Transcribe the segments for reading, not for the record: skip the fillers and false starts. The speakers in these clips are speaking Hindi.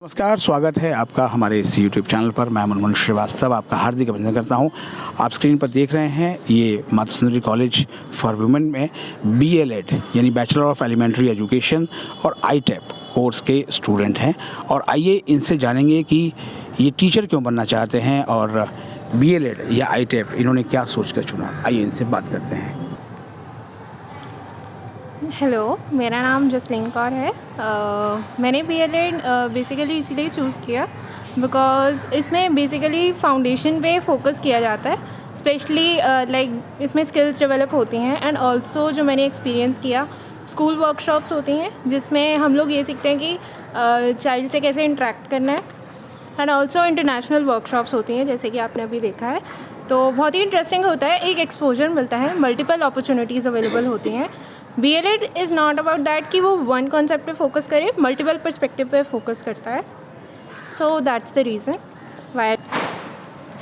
नमस्कार, स्वागत है आपका हमारे इस यूट्यूब चैनल पर। मैं मनमोहन श्रीवास्तव आपका हार्दिक अभिनंदन करता हूं। आप स्क्रीन पर देख रहे हैं ये Mata Sundari college for women में BLED यानी बैचलर ऑफ एलिमेंट्री एजुकेशन और ITEP कोर्स के स्टूडेंट हैं। और आइए इनसे जानेंगे कि ये टीचर क्यों बनना चाहते हैं और BLED या ITEP इन्होंने क्या सोच कर चुना। आइए इनसे बात करते हैं। हेलो, मेरा नाम जसलीन कौर है। मैंने BLED बेसिकली इसीलिए चूज़ किया बिकॉज़ इसमें बेसिकली फाउंडेशन पे फोकस किया जाता है, स्पेशली लाइक इसमें स्किल्स डेवलप होती हैं। एंड ऑल्सो जो मैंने एक्सपीरियंस किया, स्कूल वर्कशॉप्स होती हैं जिसमें हम लोग ये सीखते हैं कि चाइल्ड से कैसे इंटरेक्ट करना है। एंड ऑल्सो इंटरनेशनल वर्कशॉप्स होती हैं जैसे कि आपने अभी देखा है, तो बहुत ही इंटरेस्टिंग होता है। एक एक्सपोजर मिलता है, मल्टीपल अपॉर्चुनिटीज़ अवेलेबल होती हैं। BLED is not about that कि वो वन कॉन्सेप्ट पे फोकस करे, मल्टीपल पर्सपेक्टिव पे फोकस करता है। So that's the reason why.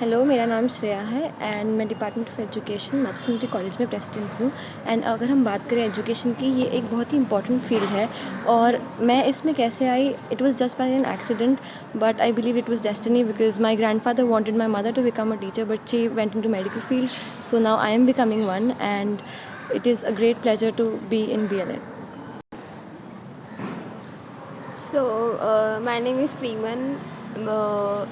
Hello, मेरा नाम श्रेया है एंड मैं department of education Mata Sundari college में प्रेसिडेंट हूँ। एंड अगर हम बात करें एजुकेशन की, ये एक बहुत ही इंपॉर्टेंट फील्ड है। और मैं इसमें कैसे आई, it was just by an accident, but I believe it was destiny because my grandfather wanted my mother to become a teacher, but she went into medical field, so now I am becoming one and it is a great pleasure to be in BLED. So my name is Preeman.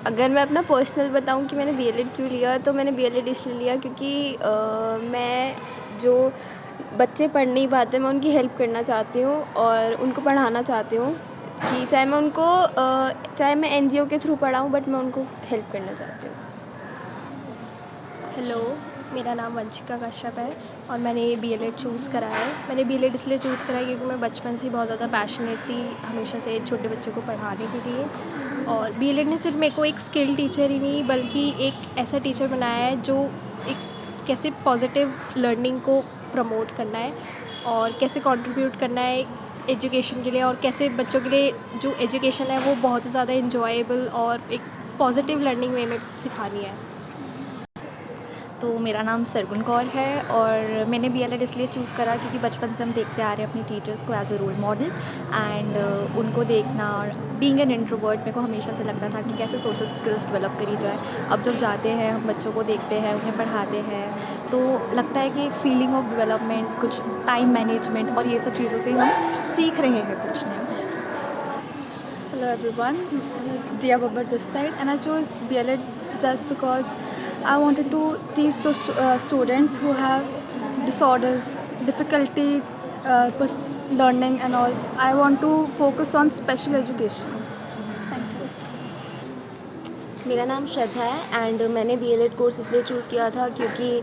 अगर मैं अपना पर्सनल बताऊं कि मैंने BLED क्यों लिया, तो मैंने BLED इसलिए लिया क्योंकि मैं जो बच्चे पढ़ नहीं पाते, मैं उनकी हेल्प करना चाहती हूँ और उनको पढ़ाना चाहती हूँ कि चाहे मैं NGO के थ्रू पढ़ाऊँ, बट मैं उनको हेल्प करना चाहती हूँ। हेलो, मेरा नाम वंशिका कश्यप है और मैंने BLED चूज़ करा है। मैंने BLED इसलिए चूज़ करा है क्योंकि मैं बचपन से ही बहुत ज़्यादा पैशनेट थी, हमेशा से छोटे बच्चों को पढ़ाने के लिए। और BLED ने सिर्फ मेरे को एक स्किल टीचर ही नहीं, बल्कि एक ऐसा टीचर बनाया है जो एक कैसे पॉजिटिव लर्निंग को प्रमोट करना है और कैसे कंट्रीब्यूट करना है एजुकेशन के लिए, और कैसे बच्चों के लिए जो एजुकेशन है वो बहुत ज़्यादा इंजॉयबल और एक पॉजिटिव लर्निंग वे में सिखानी है। तो मेरा नाम सरगुन कौर है और मैंने BLED इसलिए चूज़ करा क्योंकि बचपन से हम देखते आ रहे हैं अपनी टीचर्स को as a role model and उनको देखना। और बीइंग एन इंट्रोवर्ट, मेरे को हमेशा से लगता था कि कैसे सोशल स्किल्स डेवलप करी जाए। अब जब जाते हैं, हम बच्चों को देखते हैं, उन्हें पढ़ाते हैं, तो लगता है कि एक फीलिंग ऑफ डेवलपमेंट, कुछ टाइम मैनेजमेंट और ये सब चीज़ों से हम सीख रहे हैं कुछ नहीं। Hello everyone, it's Diya Babbar this side, and I chose BLED just because I wanted to teach those students who have disorders, difficulty learning and all. I want to focus on special education. Thank you. मेरा नाम श्रद्धा है एंड मैंने BLED कोर्स इसलिए चूज़ किया था क्योंकि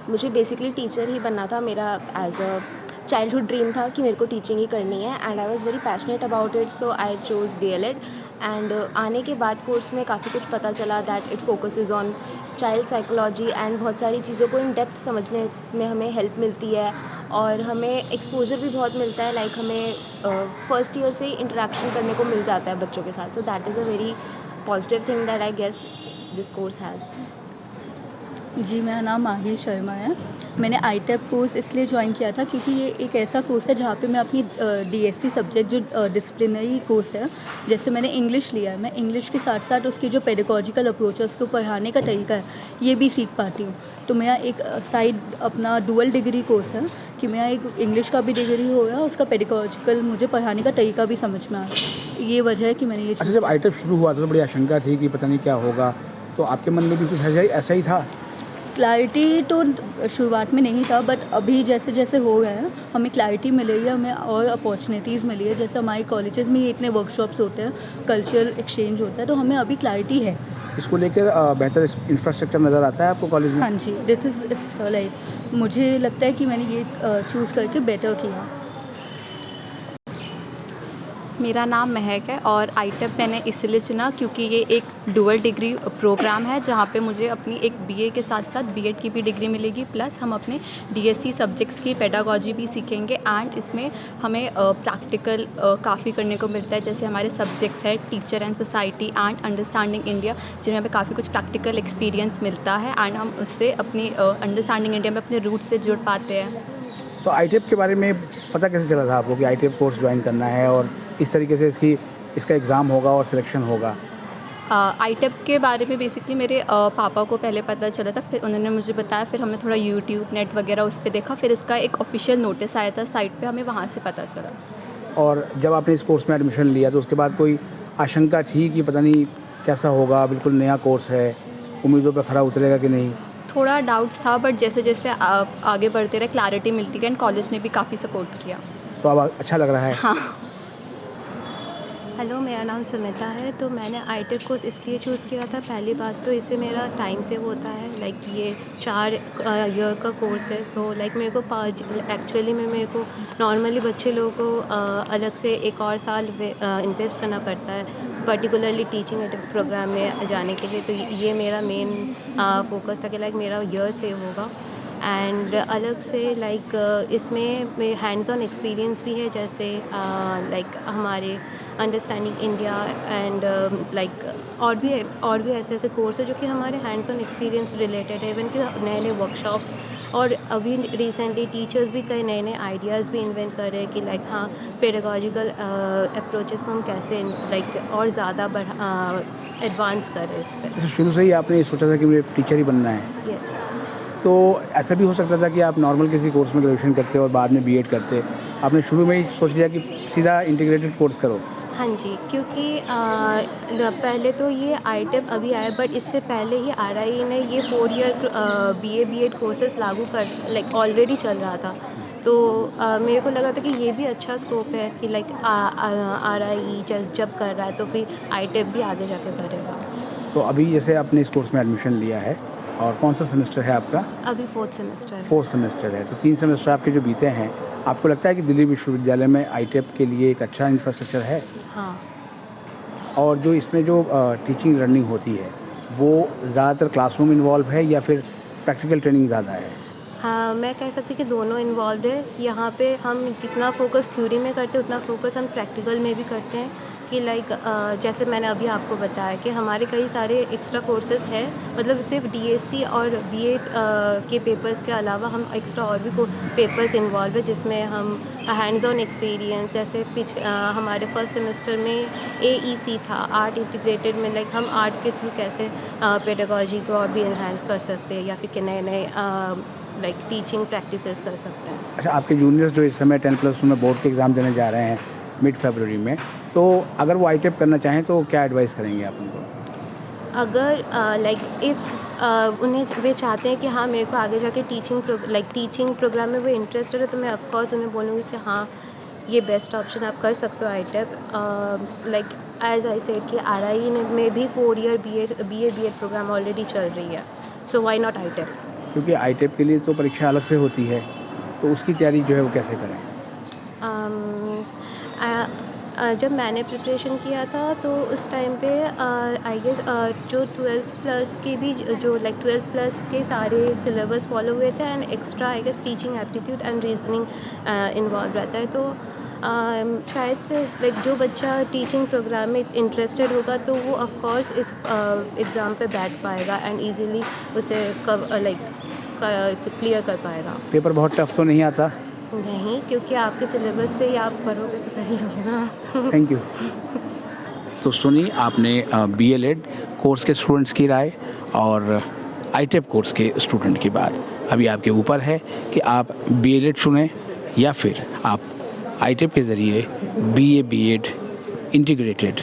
मुझे बेसिकली टीचर ही बनना था। मेरा एज अ चाइल्डहुड ड्रीम था कि मेरे को टीचिंग ही करनी है and I was very passionate about it, so I chose BLED। And आने के बाद कोर्स में काफ़ी कुछ पता चला that it focuses on child psychology and बहुत सारी चीज़ों को इन डेप्थ समझने में हमें हेल्प मिलती है और हमें एक्सपोजर भी बहुत मिलता है। लाइक हमें फर्स्ट ईयर से ही इंटरेक्शन करने को मिल जाता है बच्चों के साथ, so that is a very positive thing that I guess this course has. जी, मेरा नाम माही शर्मा है। मैंने ITEP कोर्स इसलिए ज्वाइन किया था क्योंकि ये एक ऐसा कोर्स है जहाँ पे मैं अपनी DSC सब्जेक्ट जो डिसिप्लिनरी कोर्स है, जैसे मैंने इंग्लिश लिया है, मैं इंग्लिश के साथ साथ उसकी जो पेडागॉजिकल अप्रोच है, उसको पढ़ाने का तरीका है, ये भी सीख पाती हूँ। तो मेरा एक साइड अपना डुअल डिग्री कोर्स है कि मेरा एक इंग्लिश का भी डिग्री हो रहा है, उसका पेडागॉजिकल मुझे पढ़ाने का तरीका भी समझ में आ रहा है। ये वजह है कि मैंने ये। अच्छा, जब ITEP शुरू हुआ था तो बड़ी आशंका थी कि पता नहीं क्या होगा, तो आपके मन में भी कुछ ऐसा ही था? क्लैरिटी तो शुरुआत में नहीं था, बट अभी जैसे जैसे हो गए हैं हमें क्लैरिटी मिल रही है, हमें और अपॉर्चुनिटीज़ मिली है। जैसे हमारे कॉलेजेस में इतने वर्कशॉप्स होते हैं, कल्चरल एक्सचेंज होता है, तो हमें अभी क्लैरिटी है। इसको लेकर बेहतर इंफ्रास्ट्रक्चर नज़र आता है आपको कॉलेज में? हाँ जी, दिस इज़ लाइक मुझे लगता है कि मैंने ये चूज़ करके बेटर किया। मेरा नाम महक है और ITEP मैंने इसलिए चुना क्योंकि ये एक डुअल डिग्री प्रोग्राम है जहाँ पे मुझे अपनी एक BA के साथ साथ BEd की भी डिग्री मिलेगी, प्लस हम अपने DSC सब्जेक्ट्स की पेडागॉजी भी सीखेंगे एंड इसमें हमें प्रैक्टिकल काफ़ी करने को मिलता है। जैसे हमारे सब्जेक्ट्स है teacher and society and understanding India, जिनमें हमें काफ़ी कुछ प्रैक्टिकल एक्सपीरियंस मिलता है एंड हम उससे अपनी अंडरस्टैंडिंग इंडिया में अपने रूट से जुड़ पाते हैं। तो ITEP के बारे में पता कैसे चला था आपको कि ITEP कोर्स ज्वाइन करना है और इस तरीके से इसकी इसका एग्ज़ाम होगा और सिलेक्शन होगा? आईटेप के बारे में बेसिकली मेरे पापा को पहले पता चला था, फिर उन्होंने मुझे बताया, फिर हमने थोड़ा यूट्यूब नेट वगैरह उस पर देखा, फिर इसका एक ऑफिशियल नोटिस आया था साइट पे, हमें वहाँ से पता चला। और जब आपने इस कोर्स में एडमिशन लिया तो उसके बाद कोई आशंका थी कि पता नहीं कैसा होगा, बिल्कुल नया कोर्स है, उम्मीदों पर खरा उतरेगा कि नहीं? थोड़ा डाउट्स था, बट जैसे जैसे आगे बढ़ते रहे क्लैरिटी मिलती गई, एंड कॉलेज ने भी काफ़ी सपोर्ट किया। तो अब अच्छा लग रहा है? हाँ। हेलो, मेरा नाम सुमिता है। तो मैंने आईटेक कोर्स इसलिए चूज़ किया था, पहली बात तो इससे मेरा टाइम सेव होता है। लाइक ये 4 ईयर का कोर्स है, तो लाइक मेरे को एक्चुअली में मेरे को नॉर्मली बच्चे लोगों को अलग से 1 और साल इन्वेस्ट करना पड़ता है, पर्टिकुलरली टीचिंग प्रोग्राम में जाने के लिए। तो ये मेरा मेन फोकस था कि लाइक मेरा ईयर सेव होगा। एंड अलग से लाइक इसमें हैंड्स ऑन एक्सपीरियंस भी है, जैसे लाइक हमारे अंडरस्टैंडिंग इंडिया एंड लाइक और भी ऐसे ऐसे कोर्स है जो कि हमारे हैंड्स ऑन एक्सपीरियंस रिलेटेड है। इवन कि नए नए वर्कशॉप्स, और अभी रिसेंटली टीचर्स भी कई नए नए आइडियाज़ भी इन्वेंट कर रहे हैं कि लाइक हाँ, पेडागॉजिकल अप्रोचेस को हम कैसे लाइक और ज़्यादा एडवांस कर रहे हैं इस पर। शुरू से ही आपने सोचा था कि मुझे टीचर ही बनना है? यस। तो ऐसा भी हो सकता था कि आप नॉर्मल किसी कोर्स में ग्रेजुएशन करते और बाद में बीएड करते, आपने शुरू में ही सोच लिया कि सीधा इंटीग्रेटेड कोर्स करो? हाँ जी, क्योंकि पहले तो ये आईटेप अभी आया, बट इससे पहले ही आरआई ने ये 4 ईयर बीएड कोर्सेज लागू कर लाइक ऑलरेडी चल रहा था। तो मेरे को लगा था कि ये भी अच्छा स्कोप है कि लाइक आरआई जब कर रहा है तो फिर आईटेप भी आगे जाके करेगा। तो अभी जैसे आपने इस कोर्स में एडमिशन लिया है, और कौन सा सेमेस्टर है आपका? अभी 4th सेमेस्टर है। 4th सेमेस्टर है। तो 3 सेमेस्टर आपके जो बीते हैं, आपको लगता है कि दिल्ली विश्वविद्यालय में आईटेप के लिए एक अच्छा इंफ्रास्ट्रक्चर है? हाँ। और जो इसमें जो टीचिंग लर्निंग होती है वो ज़्यादातर क्लासरूम इन्वॉल्व है या फिर प्रैक्टिकल ट्रेनिंग ज़्यादा है? हाँ, मैं कह सकती कि दोनों इन्वॉल्व है। यहाँ पे हम जितना फोकस थ्योरी में करते हैं उतना फोकस हम प्रैक्टिकल में भी करते हैं। कि लाइक जैसे मैंने अभी आपको बताया कि हमारे कई सारे एक्स्ट्रा कोर्सेज हैं, मतलब सिर्फ डीएससी और बीएड के पेपर्स के अलावा हम एक्स्ट्रा और भी पेपर्स इन्वॉल्व है, जिसमें हम हैंड्स ऑन एक्सपीरियंस, जैसे हमारे फर्स्ट सेमेस्टर में एईसी था, आर्ट इंटीग्रेटेड में, लाइक हम आर्ट के थ्रू कैसे पेडागॉजी को और भी इन्हांस कर सकते हैं या फिर नए नए लाइक टीचिंग प्रैक्टिसेस कर सकते हैं। अच्छा, आपके जूनियर्स जो इस समय 10+2 में बोर्ड के एग्ज़ाम देने जा रहे हैं मिड फरवरी में, तो अगर वो आईटेप करना चाहें तो क्या एडवाइस करेंगे आप उनको? अगर लाइक इफ़ उन्हें वे चाहते हैं कि हाँ मेरे को आगे जाके टीचिंग प्रोग्राम में वो इंटरेस्टेड है, तो मैं ऑफकोर्स उन्हें बोलूँगी कि हाँ ये बेस्ट ऑप्शन आप कर सकते हो आईटेप। लाइक एज आई सेड कि आरआई में भी 4 ईयर बीएड प्रोग्राम ऑलरेडी चल रही है, सो व्हाई नॉट आईटेप? क्योंकि आईटेप के लिए तो परीक्षा अलग से होती है, तो उसकी तैयारी जो है वो कैसे करें? जब मैंने प्रिपरेशन किया था तो उस टाइम पे आई गेस जो 12+ के भी जो लाइक 12+ के सारे सिलेबस फॉलो हुए थे, and extra I guess teaching aptitude and reasoning involve रहता है। तो शायद से लाइक जो बच्चा टीचिंग प्रोग्राम में इंटरेस्टेड होगा तो वो ऑफ कोर्स इस एग्ज़ाम पे बैठ पाएगा एंड इजीली उसे क्लियर कर पाएगा। पेपर बहुत टफ तो नहीं आता? नहीं, क्योंकि आपके सिलेबस से ही आप पढ़ोगे तो कर ही लोगे ना। Thank you. तो सुनी आपने बीएलएड कोर्स के स्टूडेंट्स की राय और आईटेप कोर्स के स्टूडेंट की बात। अभी आपके ऊपर है कि आप बीएलएड चुनें या फिर आप आईटेप के ज़रिए बीएड इंटीग्रेटेड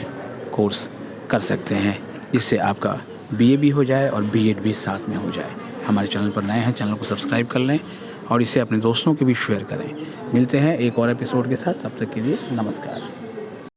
कोर्स कर सकते हैं, जिससे आपका बीए भी हो जाए और बीएड भी साथ में हो जाए। हमारे चैनल पर नए हैं, चैनल को सब्सक्राइब कर लें और इसे अपने दोस्तों के भी शेयर करें। मिलते हैं एक और एपिसोड के साथ, तब तक के लिए नमस्कार।